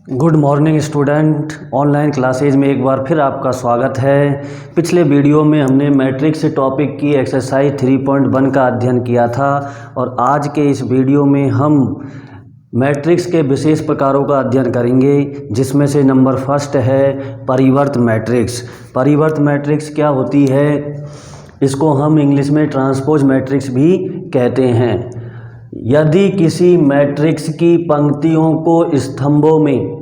Good morning student. Online classes में एक बार फिर आपका स्वागत है। पिछले वीडियो में हमने मैट्रिक्स टॉपिक की एक्सरसाइज 3.1 का अध्ययन किया था और आज के इस वीडियो में हम मैट्रिक्स के विशेष प्रकारों का अध्ययन करेंगे, जिसमें से नंबर फर्स्ट है परिवर्त मैट्रिक्स। परिवर्त मैट्रिक्स क्या होती है? इसको हम इंग्लिश में ट्रांसपोज मैट्रिक्स भी कहते हैं। यदि किसी मैट्रिक्स की पंक्तियों को स्तंभों में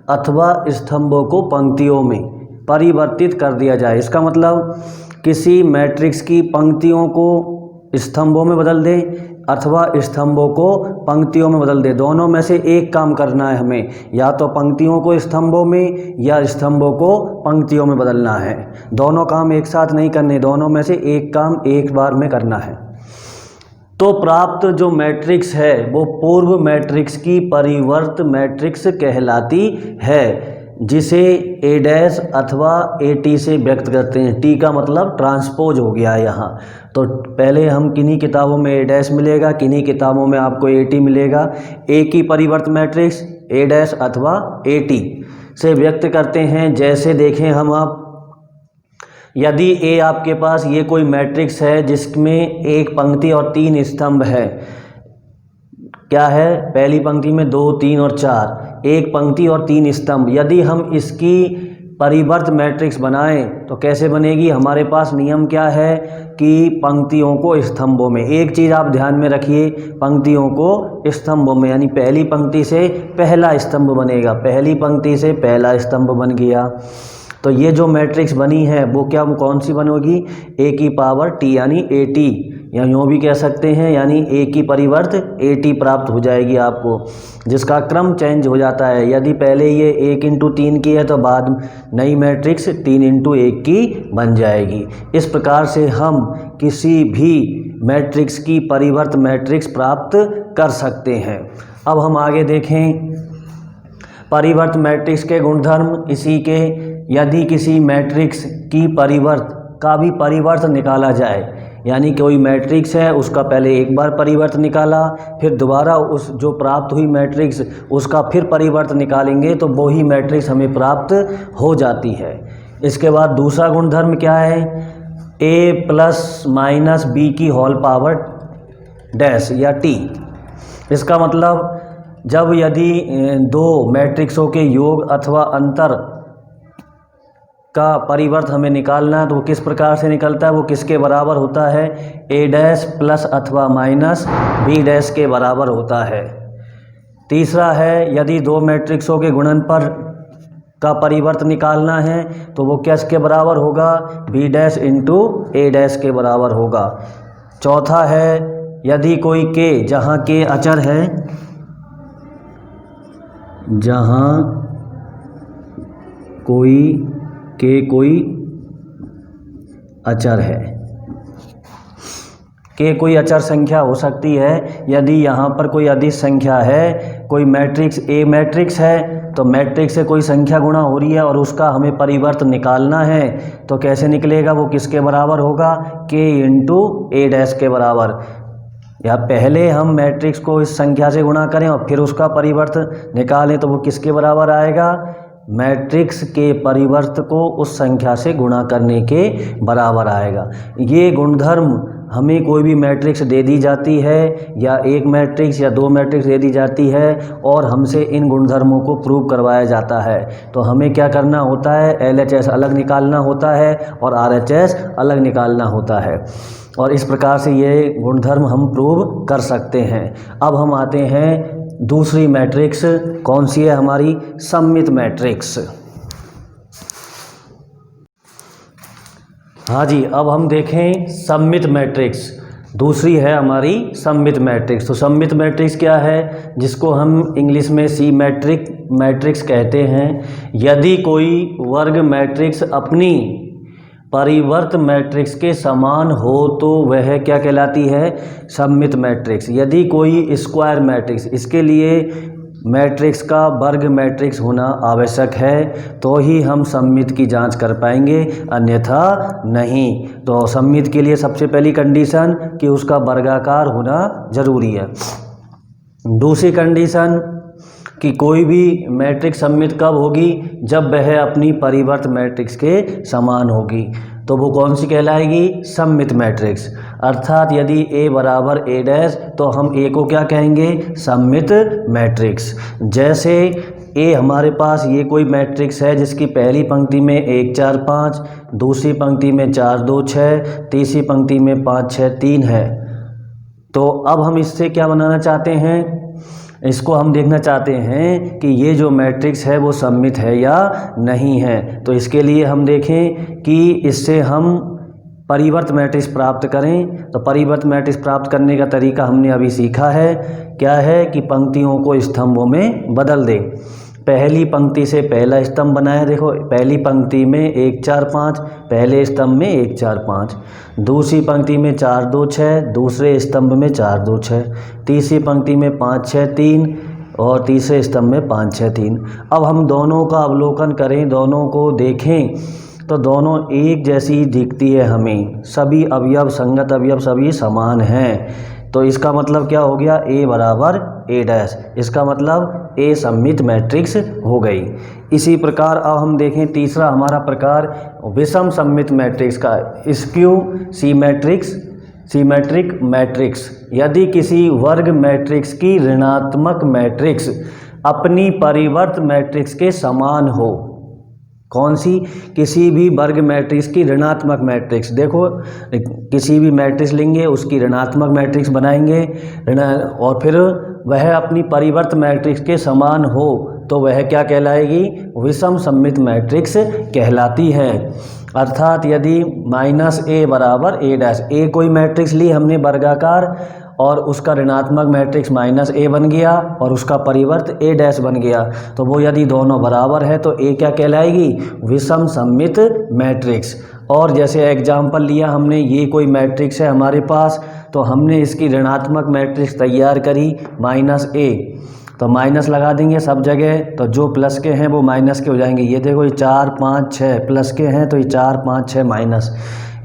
अथवा स्तंभों को पंक्तियों में परिवर्तित कर दिया जाए, इसका मतलब किसी मैट्रिक्स की पंक्तियों को स्तंभों में बदल दें अथवा स्तंभों को पंक्तियों में बदल दें। दोनों में से एक काम करना है हमें, या तो पंक्तियों को स्तंभों में या स्तंभों को पंक्तियों में बदलना है। दोनों काम एक साथ नहीं करने, दोनों में से एक काम एक बार में करना है। तो प्राप्त जो मैट्रिक्स है वो पूर्व मैट्रिक्स की परिवर्त मैट्रिक्स कहलाती है, जिसे ए डैश अथवा ए टी से व्यक्त करते हैं। टी का मतलब ट्रांसपोज हो गया यहाँ। तो पहले हम किन्हीं किताबों में ए डैश मिलेगा, किन्हीं किताबों में आपको ए टी मिलेगा। ए की परिवर्त मैट्रिक्स ए डैश अथवा ए टी से व्यक्त करते हैं। जैसे देखें हम, आप यदि ए आपके पास ये कोई मैट्रिक्स है जिसमें एक पंक्ति और तीन स्तंभ है, क्या है, पहली पंक्ति में 2, 3 और 4, एक पंक्ति और तीन स्तंभ। यदि हम इसकी परिवर्त मैट्रिक्स बनाएं तो कैसे बनेगी? हमारे पास नियम क्या है कि पंक्तियों को स्तंभों में। एक चीज़ आप ध्यान में रखिए, पंक्तियों को स्तंभों में, यानी पहली पंक्ति से पहला स्तंभ बनेगा। पहली पंक्ति से पहला स्तंभ बन गया। तो ये जो मैट्रिक्स बनी है वो क्या, कौन सी बनेगी? ए की पावर टी यानी ए टी, या यूँ भी कह सकते हैं, यानी ए की परिवर्त ए टी प्राप्त हो जाएगी आपको, जिसका क्रम चेंज हो जाता है। यदि पहले ये 1 इंटू 3 की है तो बाद नई मैट्रिक्स 3 इंटू 1 की बन जाएगी। इस प्रकार से हम किसी भी मैट्रिक्स की परिवर्त मैट्रिक्स प्राप्त कर सकते हैं। अब हम आगे देखें परिवर्त मैट्रिक्स के गुणधर्म इसी के। यदि किसी मैट्रिक्स की परिवर्त का भी परिवर्त निकाला जाए, यानी कोई मैट्रिक्स है उसका पहले एक बार परिवर्त निकाला, फिर दोबारा उस जो प्राप्त हुई मैट्रिक्स उसका फिर परिवर्त निकालेंगे तो वो ही मैट्रिक्स हमें प्राप्त हो जाती है। इसके बाद दूसरा गुणधर्म क्या है? ए प्लस माइनस बी की होल पावर डैश या टी। इसका मतलब जब यदि दो मैट्रिक्सों के योग अथवा अंतर का परिवर्त हमें निकालना है तो वो किस प्रकार से निकलता है, वो किसके बराबर होता है? ए डैश प्लस अथवा माइनस बी डैश के बराबर होता है। तीसरा है, यदि दो मैट्रिक्सों के गुणनफल का परिवर्त निकालना है तो वो किसके बराबर होगा? बी डैश इंटू ए डैश के बराबर होगा। चौथा है, यदि कोई के, जहाँ के अचर है, जहाँ कोई अचर है, के कोई अचर संख्या हो सकती है। यदि यहाँ पर कोई अदिश संख्या है, कोई मैट्रिक्स ए मैट्रिक्स है तो मैट्रिक्स से कोई संख्या गुणा हो रही है और उसका हमें परिवर्त निकालना है तो कैसे निकलेगा? वो किसके बराबर होगा? के इंटू ए डैश के बराबर। या पहले हम मैट्रिक्स को इस संख्या से गुणा करें और फिर उसका परिवर्त निकालें तो वो किसके बराबर आएगा? मैट्रिक्स के परिवर्त को उस संख्या से गुणा करने के बराबर आएगा। ये गुणधर्म हमें कोई भी मैट्रिक्स दे दी जाती है, या एक मैट्रिक्स या दो मैट्रिक्स दे दी जाती है और हमसे इन गुणधर्मों को प्रूव करवाया जाता है, तो हमें क्या करना होता है? LHS अलग निकालना होता है और RHS अलग निकालना होता है, और इस प्रकार से ये गुणधर्म हम प्रूव कर सकते हैं। अब हम आते हैं दूसरी मैट्रिक्स, कौन सी है हमारी? सममित मैट्रिक्स। हाँ जी, अब हम देखें सममित मैट्रिक्स। दूसरी है हमारी सममित मैट्रिक्स। तो सममित मैट्रिक्स क्या है? जिसको हम इंग्लिश में सी मैट्रिक्स कहते हैं। यदि कोई वर्ग मैट्रिक्स अपनी परिवर्त मैट्रिक्स के समान हो तो वह क्या कहलाती है? सममित मैट्रिक्स। यदि कोई स्क्वायर मैट्रिक्स, इसके लिए मैट्रिक्स का वर्ग मैट्रिक्स होना आवश्यक है तो ही हम सममित की जांच कर पाएंगे, अन्यथा नहीं। तो सममित के लिए सबसे पहली कंडीशन कि उसका वर्गाकार होना जरूरी है। दूसरी कंडीशन कि कोई भी मैट्रिक्स सममित कब होगी, जब वह अपनी परिवर्त मैट्रिक्स के समान होगी। तो वो कौन सी कहलाएगी, सममित मैट्रिक्स। अर्थात यदि A बराबर A डैश तो हम A को क्या कहेंगे, सममित मैट्रिक्स। जैसे A हमारे पास ये कोई मैट्रिक्स है जिसकी पहली पंक्ति में 1 4 5, दूसरी पंक्ति में 4 2 6, तीसरी पंक्ति में 5 6 3 है। तो अब हम इससे क्या बनाना चाहते हैं, इसको हम देखना चाहते हैं कि ये जो मैट्रिक्स है वो सममित है या नहीं है। तो इसके लिए हम देखें कि इससे हम परिवर्त मैट्रिक्स प्राप्त करें। तो परिवर्त मैट्रिक्स प्राप्त करने का तरीका हमने अभी सीखा है, क्या है कि पंक्तियों को स्तंभों में बदल दें। पहली पंक्ति से पहला स्तंभ बनाया, देखो पहली पंक्ति में 1 4 5, पहले स्तंभ में 1 4 5, दूसरी पंक्ति में 4 2 6, दूसरे स्तंभ में 4 2 6, तीसरी पंक्ति में 5 6 3 और तीसरे स्तंभ में 5 6 3। अब हम दोनों का अवलोकन करें, दोनों को देखें तो दोनों एक जैसी दिखती है हमें, सभी अवयव संगत अवयव सभी समान हैं। तो इसका मतलब क्या हो गया, A बराबर A डैश, इसका मतलब A सममित मैट्रिक्स हो गई। इसी प्रकार अब हम देखें तीसरा हमारा प्रकार विषम सममित मैट्रिक्स का, स्क्यू सिमेट्रिक मैट्रिक्स। यदि किसी वर्ग मैट्रिक्स की ऋणात्मक मैट्रिक्स अपनी परिवर्त मैट्रिक्स के समान हो, कौन सी, किसी भी वर्ग मैट्रिक्स की ऋणात्मक मैट्रिक्स। देखो किसी भी मैट्रिक्स लेंगे उसकी ऋणात्मक मैट्रिक्स बनाएंगे और फिर वह अपनी परिवर्त मैट्रिक्स के समान हो तो वह क्या कहलाएगी, विषम सममित मैट्रिक्स कहलाती है। अर्थात यदि -A बराबर A डैश, A कोई मैट्रिक्स ली हमने वर्गाकार और उसका ऋणात्मक मैट्रिक्स -A बन गया और उसका परिवर्त A डैश बन गया, तो वो यदि दोनों बराबर है तो A क्या कहलाएगी, विषम सममित मैट्रिक्स। और जैसे एग्जाम्पल लिया हमने, ये कोई मैट्रिक्स है हमारे पास, तो हमने इसकी ऋणात्मक मैट्रिक्स तैयार करी -A, तो माइनस लगा देंगे सब जगह, तो जो प्लस के हैं वो माइनस के हो जाएंगे। ये देखो ये 4 5 6 प्लस के हैं तो ये 4 5 6 माइनस,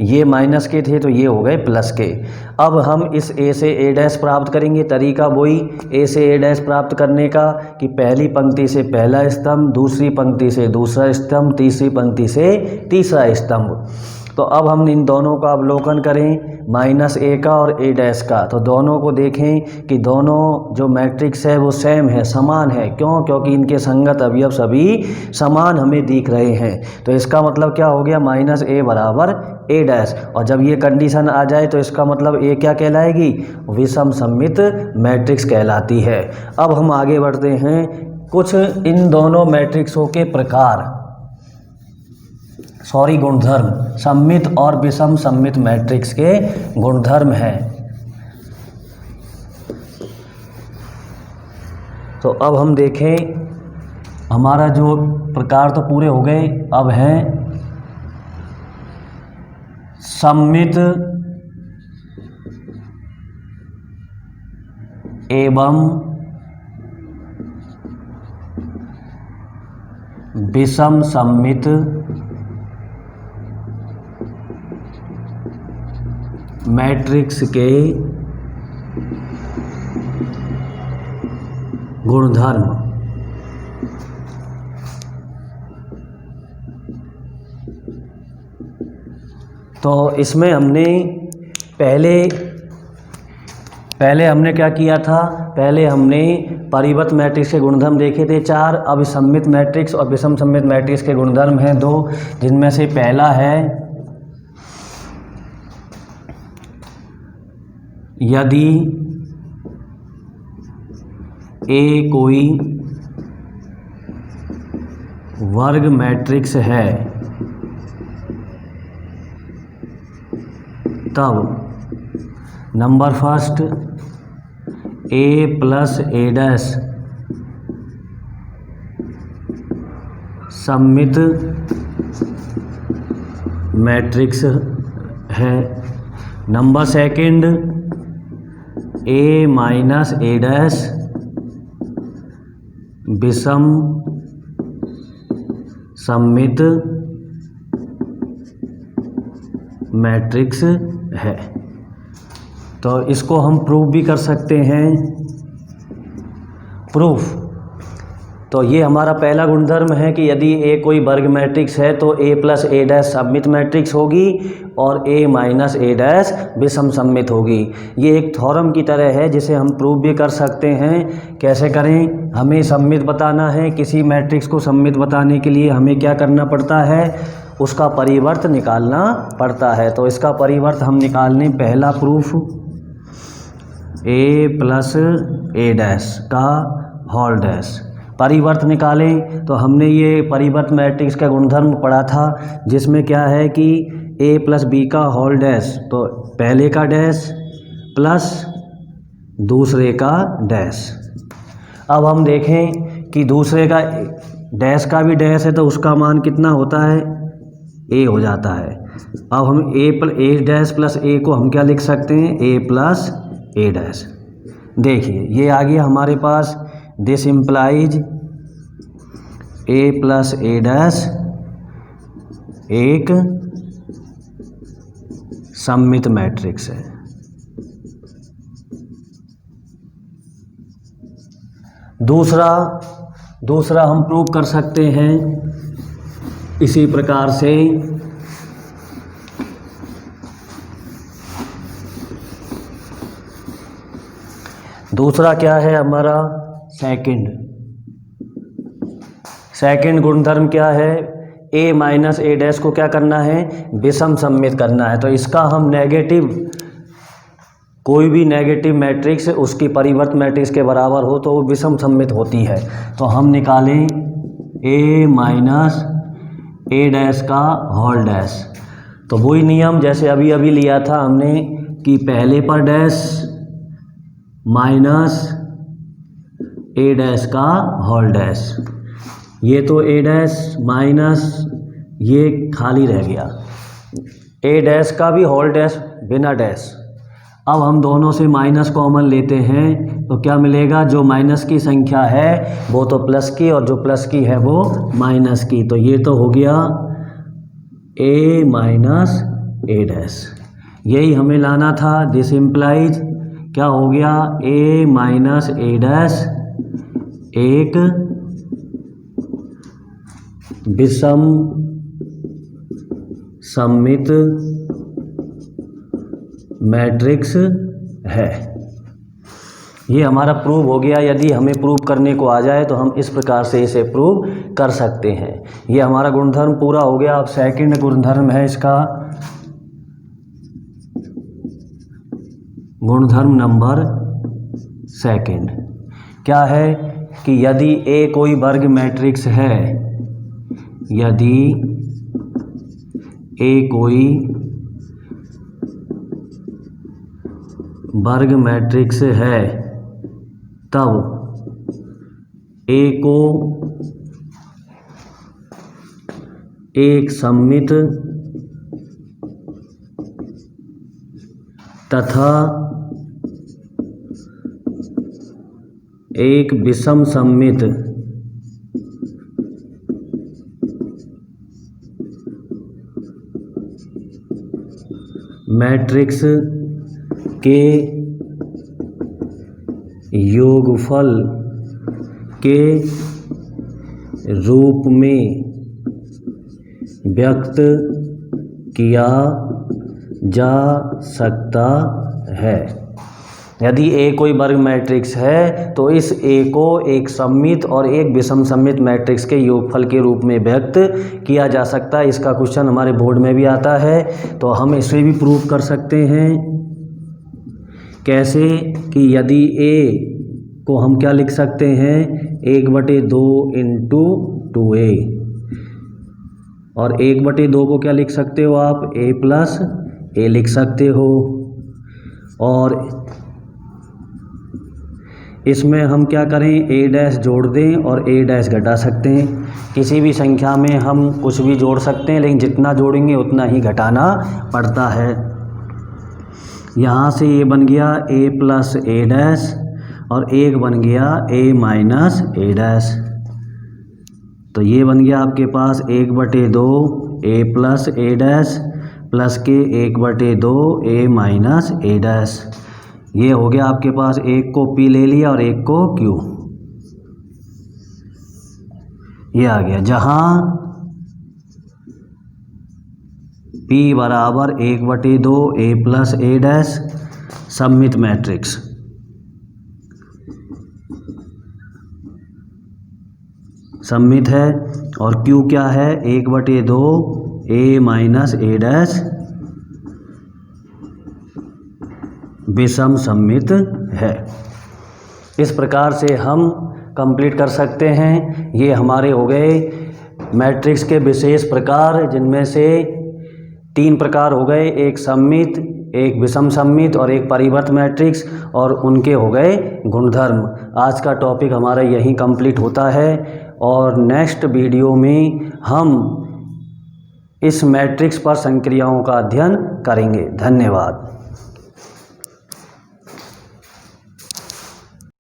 ये माइनस के थे तो ये हो गए प्लस के। अब हम इस A से A डैश प्राप्त करेंगे, तरीका वही A से A डैश प्राप्त करने का कि पहली पंक्ति से पहला स्तंभ, दूसरी पंक्ति से दूसरा स्तंभ, तीसरी पंक्ति से तीसरा स्तंभ। तो अब हम इन दोनों का अवलोकन करें, -A का और A डैश का, तो दोनों को देखें कि दोनों जो मैट्रिक्स है वो सेम है, समान है। क्यों, क्योंकि इनके संगत अवयव सभी समान हमें दिख रहे हैं। तो इसका मतलब क्या हो गया, -A बराबर A डैश। और जब ये कंडीशन आ जाए तो इसका मतलब A क्या कहलाएगी, विषम सममित मैट्रिक्स कहलाती है। अब हम आगे बढ़ते हैं, कुछ इन दोनों मैट्रिक्सों के प्रकार, गुणधर्म, सममित और विषम सममित मैट्रिक्स के गुणधर्म हैं। तो अब हम देखें, हमारा जो प्रकार तो पूरे हो गए, अब हैं सममित एवं विषम सममित मैट्रिक्स के गुणधर्म। तो इसमें हमने पहले हमने क्या किया था, पहले हमने परिवर्त मैट्रिक्स के गुणधर्म देखे थे 4। अब सममित मैट्रिक्स और विषम सममित मैट्रिक्स के गुणधर्म हैं 2, जिनमें से पहला है यदि A कोई वर्ग मैट्रिक्स है तब number first A plus A dash सममित मैट्रिक्स है। Number second A minus A dash विषम सममित मैट्रिक्स है। तो इसको हम प्रूफ भी कर सकते हैं। प्रूफ तो ये हमारा पहला गुणधर्म है कि यदि ए कोई वर्ग मैट्रिक्स है तो ए प्लस ए डैश सममित मैट्रिक्स होगी और ए माइनस ए डैश विषम सममित होगी। ये एक थ्योरम की तरह है जिसे हम प्रूव भी कर सकते हैं। कैसे करें? हमें सममित बताना है। किसी मैट्रिक्स को सममित बताने के लिए हमें क्या करना पड़ता है? उसका परिवर्त निकालना पड़ता है। तो इसका परिवर्त हम निकालने, पहला proof A plus A dash का होल डैश परिवर्त निकालें। तो हमने ये परिवर्त मैट्रिक्स का गुणधर्म पढ़ा था जिसमें क्या है कि ए प्लस बी का होल डैश, तो पहले का डैश प्लस दूसरे का डैश। अब हम देखें कि दूसरे का डैश का भी डैश है तो उसका मान कितना होता है? ए हो जाता है। अब हम ए डैश प्लस ए को हम क्या लिख सकते हैं? A plus A dash. देखिए ये आ गया हमारे पास। This implies A plus A dash एक सममित मैट्रिक्स है। दूसरा हम प्रूव कर सकते हैं इसी प्रकार से। दूसरा क्या है हमारा? सेकंड गुणधर्म क्या है? ए माइनस ए डैश को क्या करना है? विषम सममित करना है। तो इसका हम कोई भी नेगेटिव मैट्रिक्स उसकी परिवर्त मैट्रिक्स के बराबर हो तो वो विषम सममित होती है। तो हम निकालें ए माइनस ए डैश का होल डैश। तो वही नियम जैसे अभी अभी लिया था हमने कि पहले पर डैश माइनस ए डैश का होल डैश। ये तो ए डैश माइनस ये खाली रह गया, ए डैश का भी होल डैश बिना डैश। अब हम दोनों से माइनस कॉमन लेते हैं तो क्या मिलेगा? जो माइनस की संख्या है वो तो प्लस की और जो प्लस की है वो माइनस की। तो ये तो हो गया ए माइनस ए डैश। यही हमें लाना था। दिस इम्प्लाइज क्या हो गया? ए माइनस ए डैश एक विषम सममित मैट्रिक्स है। ये हमारा प्रूव हो गया। यदि हमें प्रूव करने को आ जाए तो हम इस प्रकार से इसे प्रूव कर सकते हैं। ये हमारा गुणधर्म पूरा हो गया। अब सेकंड गुणधर्म है इसका, गुणधर्म नंबर सेकंड क्या है कि यदि ए कोई वर्ग मैट्रिक्स है, यदि ए कोई वर्ग मैट्रिक्स है तब ए को एक सममित तथा एक विषम सममित मैट्रिक्स के योगफल के रूप में व्यक्त किया जा सकता है। यदि ए कोई वर्ग मैट्रिक्स है तो इस ए को एक सममित और एक विषम सममित मैट्रिक्स के योगफल के रूप में व्यक्त किया जा सकता है। इसका क्वेश्चन हमारे बोर्ड में भी आता है तो हम इसे भी प्रूव कर सकते हैं। कैसे कि यदि ए को हम क्या लिख सकते हैं? 1/2 इंटू 2a, और 1/2 को क्या लिख सकते हो आप? a प्लस ए लिख सकते हो। और इसमें हम क्या करें? ए डैश जोड़ दें और ए डैश घटा सकते हैं। किसी भी संख्या में हम कुछ भी जोड़ सकते हैं लेकिन जितना जोड़ेंगे उतना ही घटाना पड़ता है। यहाँ से ये बन गया ए प्लस ए डैश और एक बन गया ए माइनस ए डैश। तो ये बन गया आपके पास 1/2 ए प्लस ए डैश प्लस के 1/2 ए माइनस ए डैश। ये हो गया आपके पास, एक को पी ले लिया और एक को क्यू। ये आ गया, जहाँ P बराबर 1/2 A प्लस A डैश सममित मैट्रिक्स, सममित है, और Q क्या है, 1/2 A माइनस A डैश विषम सममित है। इस प्रकार से हम कंप्लीट कर सकते हैं। ये हमारे हो गए मैट्रिक्स के विशेष प्रकार, जिनमें से 3 प्रकार हो गए, एक सममित, एक विषम सममित और एक परिवर्त मैट्रिक्स, और उनके हो गए गुणधर्म। आज का टॉपिक हमारा यहीं कंप्लीट होता है, और नेक्स्ट वीडियो में हम इस मैट्रिक्स पर संक्रियाओं का अध्ययन करेंगे। धन्यवाद।